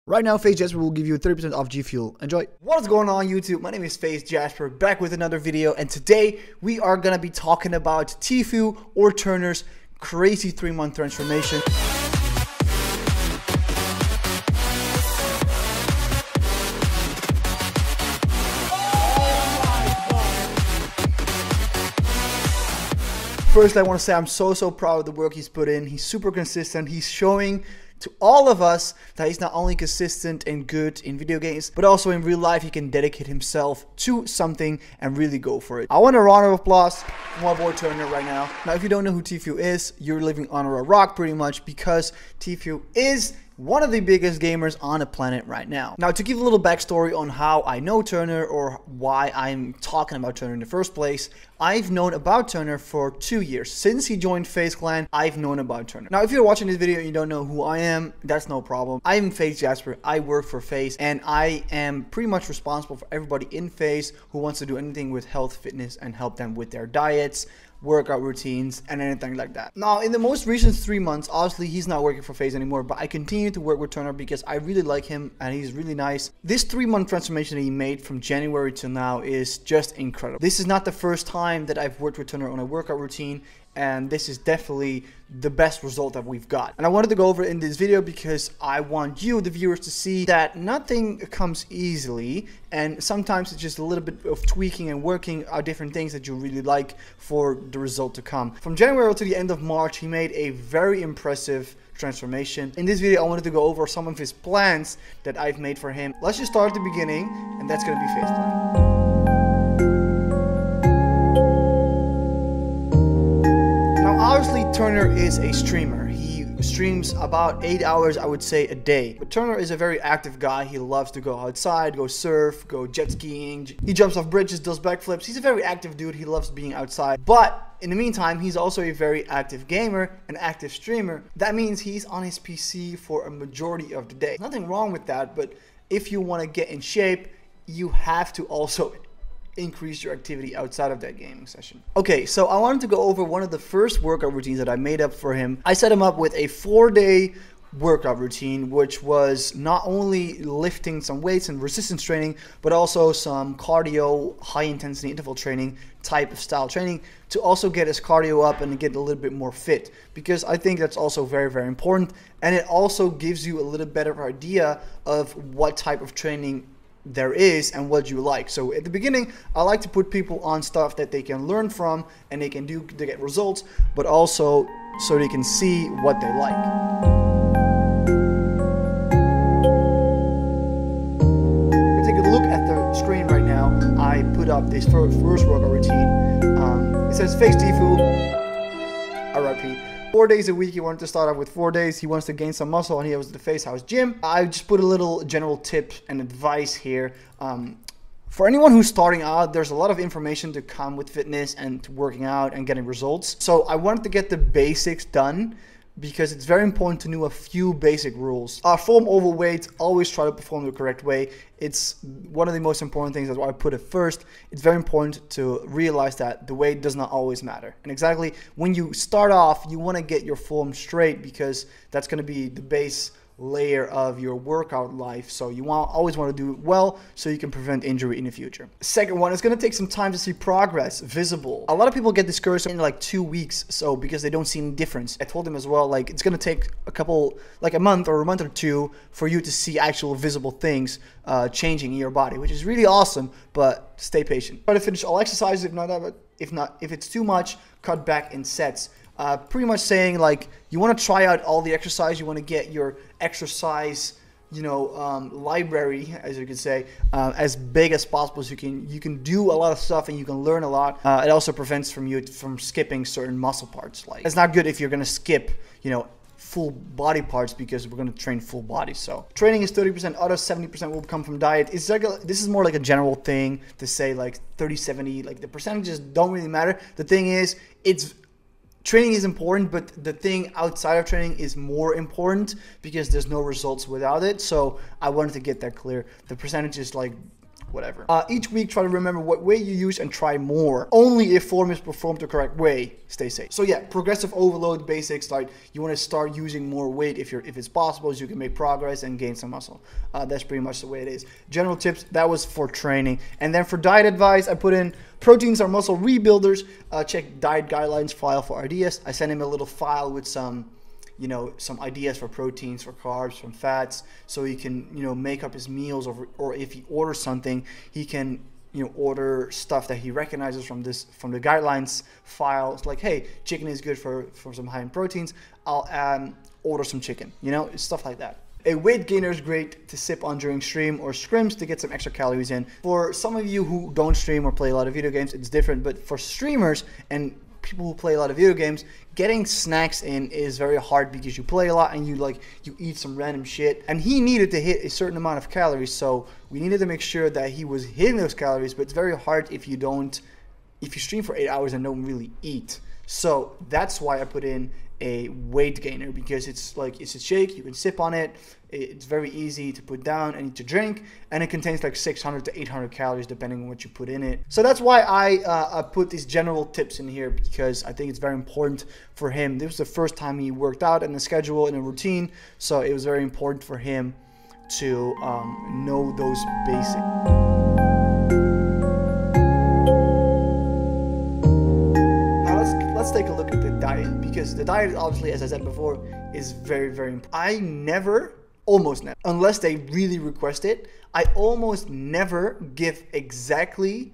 Right now, FaZe Jasper will give you 30% off G Fuel. Enjoy. What's going on, YouTube? My name is FaZe Jasper, back with another video, and today we are gonna be talking about Tfue or Turner's crazy 3-month transformation. First, I want to say I'm so proud of the work he's put in. He's super consistent. He's showing to all of us that he's not only consistent and good in video games, but also in real life he can dedicate himself to something and really go for it. I want a round of applause for my boy Turner right now. Now, if you don't know who Tfue is, you're living under a rock pretty much, because Tfue is one of the biggest gamers on the planet right now. Now, to give a little backstory on how I know Turner or why I'm talking about Turner in the first place, I've known about Turner for 2 years. Since he joined FaZe Clan, I've known about Turner. Now, if you're watching this video and you don't know who I am, that's no problem. I'm FaZe Jasper, I work for FaZe, and I am pretty much responsible for everybody in FaZe who wants to do anything with health, fitness, and help them with their diets, workout routines, and anything like that. Now, in the most recent 3 months, obviously he's not working for FaZe anymore, but I continue to work with Turner because I really like him and he's really nice. This 3-month transformation that he made from January to now is just incredible. This is not the first time that I've worked with Turner on a workout routine, and this is definitely the best result that we've got. And I wanted to go over it in this video because I want you, the viewers, to see that nothing comes easily, and sometimes it's just a little bit of tweaking and working out different things that you really like for the result to come. From January to the end of March, he made a very impressive transformation. In this video, I wanted to go over some of his plans that I've made for him. Let's just start at the beginning, and that's gonna be FaZe Clan. Obviously, Turner is a streamer. He streams about 8 hours, I would say, a day. But Turner is a very active guy. He loves to go outside, go surf, go jet skiing. He jumps off bridges, does backflips. He's a very active dude. He loves being outside. But in the meantime, he's also a very active gamer, an active streamer. That means he's on his PC for a majority of the day. Nothing wrong with that, but if you want to get in shape, you have to also increase your activity outside of that gaming session. Okay, so I wanted to go over one of the first workout routines that I made up for him. I set him up with a 4-day workout routine, which was not only lifting some weights and resistance training, but also some cardio, high intensity interval training type of style training to also get his cardio up and get a little bit more fit, because I think that's also very important, and it also gives you a little better idea of what type of training there is and what you like. So at the beginning, I like to put people on stuff that they can learn from and they can do to get results, but also so they can see what they like. Take a look at the screen right now. I put up this first workout routine. It says FaZe Tfue, RIP. 4 days a week. He wanted to start off with 4 days. He wants to gain some muscle, and he was at the FaZe House Gym. I just put a little general tip and advice here. For anyone who's starting out, there's a lot of information to come with fitness and to working out and getting results. So I wanted to get the basics done because it's very important to know a few basic rules. Form overweight, always try to perform the correct way. It's one of the most important things. That's why I put it first. It's very important to realize that the weight does not always matter. And exactly when you start off, you want to get your form straight, because that's going to be the base layer of your workout life. So you always want to do it well so you can prevent injury in the future. Second one, it's going to take some time to see progress visible. A lot of people get discouraged in like 2 weeks, so because they don't see any difference. I told them as well, like, it's going to take a month or two for you to see actual visible things changing in your body, which is really awesome, but stay patient. Try to finish all exercises. If it's too much, cut back in sets. Pretty much saying, like, you want to try out all the exercise, you want to get your exercise, library, as you could say, as big as possible, so you can do a lot of stuff and you can learn a lot. It also prevents you from skipping certain muscle parts. Like, it's not good if you're going to skip, full body parts, because we're going to train full body. So training is 30%, other 70% will come from diet. This is more like a general thing to say, like 30-70, like the percentages don't really matter. The thing is, training is important, but the thing outside of training is more important, because there's no results without it. So I wanted to get that clear. The percentages, like, whatever. Each week, try to remember what weight you use and try more. Only if form is performed the correct way, stay safe. So yeah, progressive overload basics, like you want to start using more weight if it's possible, so you can make progress and gain some muscle. That's pretty much the way it is. General tips, that was for training. And then for diet advice, I put in proteins are muscle rebuilders. Check diet guidelines file for ideas. I sent him a little file with some ideas for proteins, for carbs, from fats, so he can, make up his meals, or if he orders something, he can, order stuff that he recognizes from the guidelines file. It's like, hey, chicken is good for some high in proteins. I'll order some chicken, stuff like that. A weight gainer is great to sip on during stream or scrims to get some extra calories in. For some of you who don't stream or play a lot of video games, it's different, but for streamers and people who play a lot of video games, getting snacks in is very hard because you play a lot and you eat some random shit. And he needed to hit a certain amount of calories, so we needed to make sure that he was hitting those calories. But it's very hard if you stream for 8 hours and don't really eat. So that's why I put in a weight gainer, because it's a shake, you can sip on it, it's very easy to put down and to drink, and it contains like 600 to 800 calories depending on what you put in it. So that's why I put these general tips in here, because I think it's very important for him. This was the first time he worked out in a schedule, in a routine, so it was very important for him to know those basics. Let's take a look at the diet, because the diet, obviously, as I said before, is very, very important. I almost never, unless they really request it, I almost never give exactly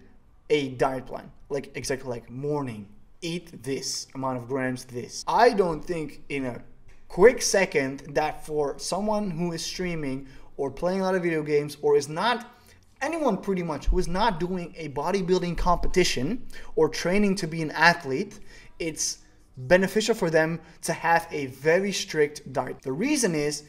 a diet plan. Exactly like morning, eat this amount of grams, this. I don't think in a quick second that for someone who is streaming or playing a lot of video games, or is not, anyone pretty much who is not doing a bodybuilding competition or training to be an athlete, it's beneficial for them to have a very strict diet. The reason is,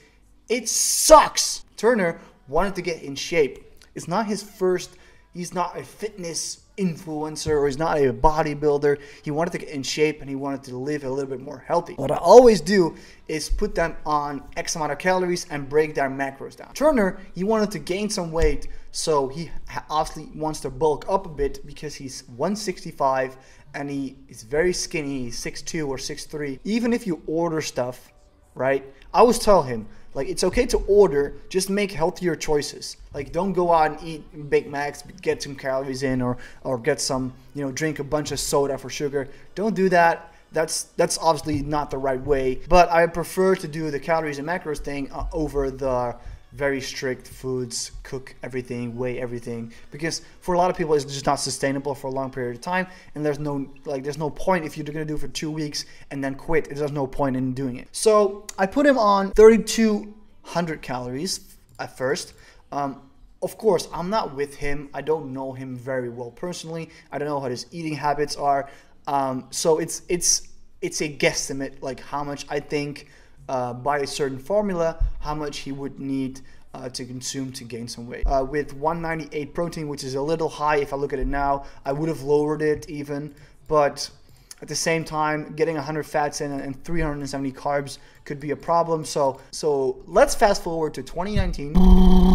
it sucks. Turner wanted to get in shape. It's not he's not a fitness influencer, or he's not a bodybuilder. He wanted to get in shape and he wanted to live a little bit more healthy. What I always do is put them on X amount of calories and break their macros down. Turner, he wanted to gain some weight, so he obviously wants to bulk up a bit because he's 165 and he is very skinny. He's 6'2 or 6'3. Even if you order stuff, right? I always tell him, it's okay to order, just make healthier choices. Don't go out and eat Big Macs, get some calories in, or get some, drink a bunch of soda for sugar. Don't do that. That's obviously not the right way. But I prefer to do the calories and macros thing over the very strict foods, cook everything, weigh everything, because for a lot of people it's just not sustainable for a long period of time, and there's no point if you're gonna do it for 2 weeks and then quit. There's no point in doing it. So I put him on 3,200 calories at first. Of course, I'm not with him. I don't know him very well personally. I don't know how his eating habits are. So it's a guesstimate, how much I think by a certain formula, how much he would need to consume to gain some weight. With 198 protein, which is a little high if I look at it now, I would have lowered it even, but at the same time, getting 100 fats in and 370 carbs could be a problem. So let's fast forward to 2019.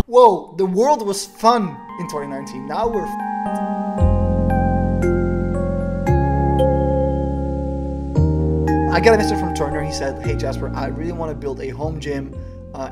Whoa, the world was fun in 2019. Now we're I got a message from Turner. He said, hey Jasper, I really want to build a home gym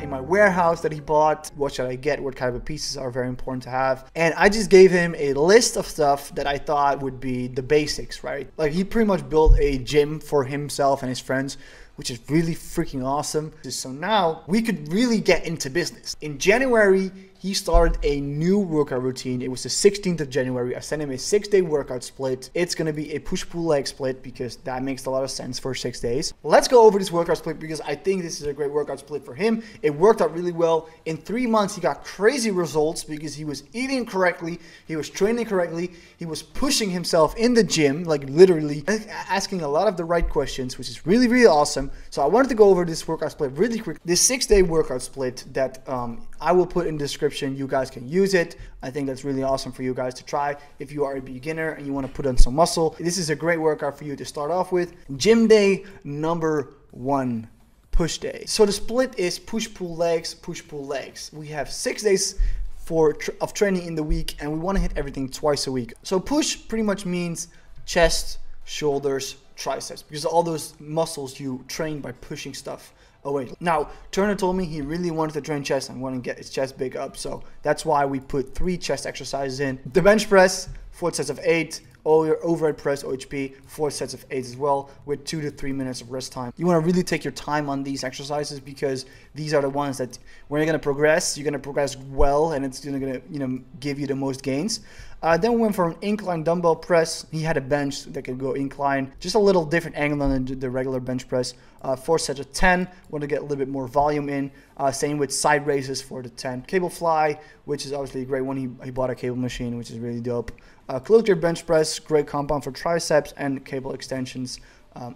in my warehouse that he bought. What should I get? What kind of pieces are very important to have? And I just gave him a list of stuff that I thought would be the basics, right? He pretty much built a gym for himself and his friends, which is really freaking awesome. So now we could really get into business. In January, he started a new workout routine. It was the 16th of January. I sent him a 6-day workout split. It's gonna be a push-pull leg split because that makes a lot of sense for 6 days. Let's go over this workout split because I think this is a great workout split for him. It worked out really well. In 3 months, he got crazy results because he was eating correctly, he was training correctly, he was pushing himself in the gym, literally asking a lot of the right questions, which is really, really awesome. So I wanted to go over this workout split really quick. This 6-day workout split that I will put in the description. You guys can use it. I think that's really awesome for you guys to try if you are a beginner and you want to put on some muscle. This is a great workout for you to start off with. Gym day number 1, push day. So the split is push-pull legs, push-pull legs. We have 6 days of training in the week, and we want to hit everything twice a week. So push pretty much means chest, shoulders, triceps, because all those muscles you train by pushing stuff away. Now, Turner told me he really wanted to train chest and want to get his chest big up, so that's why we put 3 chest exercises in. The bench press, 4 sets of 8, or your overhead press, OHP, 4 sets of 8 as well, with 2 to 3 minutes of rest time. You want to really take your time on these exercises, because these are the ones that when you're going to progress, you're going to progress well, and it's going to, you know, give you the most gains. Then we went for an incline dumbbell press. He had a bench that could go incline, just a little different angle than the regular bench press. 4 sets of 10, want to get a little bit more volume in. Same with side raises for the 10. Cable fly, which is obviously a great one. He bought a cable machine, which is really dope. Close grip bench press, great compound for triceps, and cable extensions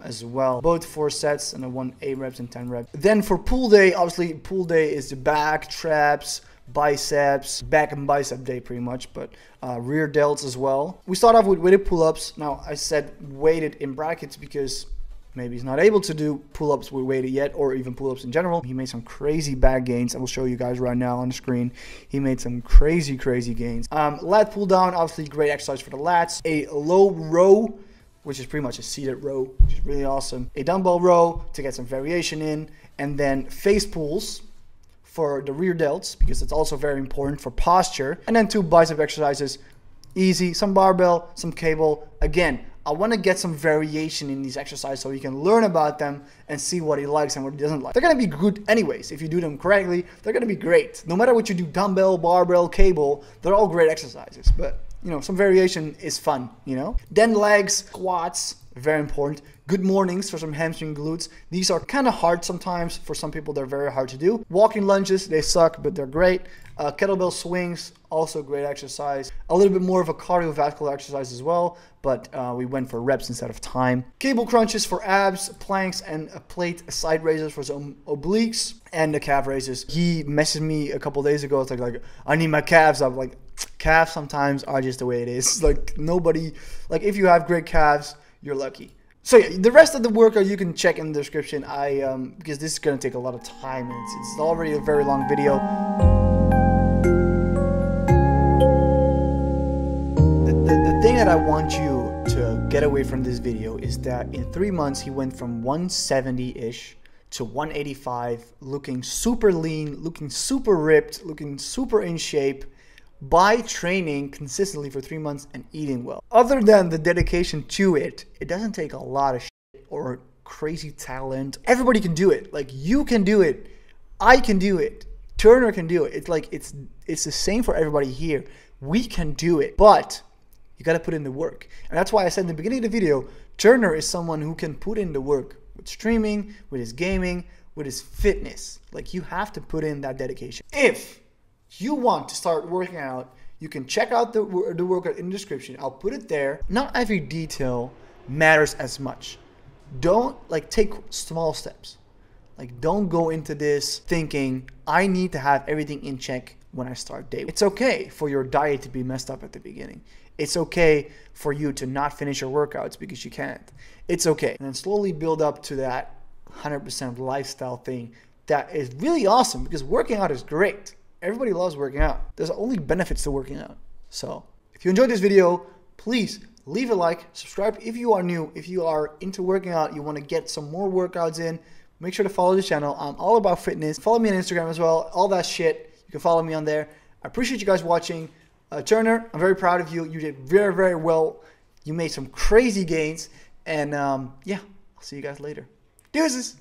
as well. Both 4 sets and a 8 reps and 10 reps. Then for pull day, obviously pull day is the back, traps, biceps, back and bicep day pretty much, but rear delts as well. We start off with weighted pull-ups. Now I said weighted in brackets because maybe he's not able to do pull-ups with weighted yet, or even pull-ups in general. He made some crazy back gains. I will show you guys right now on the screen. He made some crazy gains. Lat pull down, obviously great exercise for the lats. A low row, which is pretty much a seated row, which is really awesome. A dumbbell row to get some variation in, and then face pulls for the rear delts, because it's also very important for posture. And then 2 bicep exercises, easy, some barbell, some cable. Again, I want to get some variation in these exercises so you can learn about them and see what he likes and what he doesn't like. They're going to be good anyways. If you do them correctly, they're going to be great. No matter what you do, dumbbell, barbell, cable, they're all great exercises. But, you know, some variation is fun, you know. Then legs, squats, very important. Good mornings for some hamstring glutes. These are kind of hard sometimes. For some people, they're very hard to do. Walking lunges, they suck, but they're great. Kettlebell swings, also great exercise. A little bit more of a cardiovascular exercise as well, but we went for reps instead of time. Cable crunches for abs, planks, and a plate side raises for some obliques, and the calf raises. He messaged me a couple days ago. It's like I need my calves up. Like, calves sometimes are just the way it is. Like, nobody, like, if you have great calves, you're lucky. So yeah, the rest of the workout you can check in the description. Because this is gonna take a lot of time, and it's already a very long video. The thing that I want you to get away from this video is that in 3 months he went from 170-ish to 185, looking super lean, looking super ripped, looking super in shape, by training consistently for 3 months and eating well. Other than the dedication to it, it doesn't take a lot of shit or crazy talent. Everybody can do it. Like, you can do it. I can do it. Turner can do it. It's like, it's the same for everybody here. We can do it, but you got to put in the work. And that's why I said in the beginning of the video, Turner is someone who can put in the work with streaming, with his gaming, with his fitness. Like, you have to put in that dedication. If you want to start working out, you can check out the workout in the description. I'll put it there. Not every detail matters as much. Don't, like, take small steps. Like, don't go into this thinking I need to have everything in check when I start day. It's okay for your diet to be messed up at the beginning. It's okay for you to not finish your workouts because you can't. It's okay. And then slowly build up to that 100% lifestyle thing that is really awesome, because working out is great. Everybody loves working out. There's only benefits to working out. So if you enjoyed this video, please leave a like, subscribe if you are new. If you are into working out, you want to get some more workouts in, make sure to follow the channel. I'm all about fitness. Follow me on Instagram as well. All that shit, you can follow me on there. I appreciate you guys watching. Turner, I'm very proud of you. You did very well. You made some crazy gains. And yeah, I'll see you guys later. Deuces.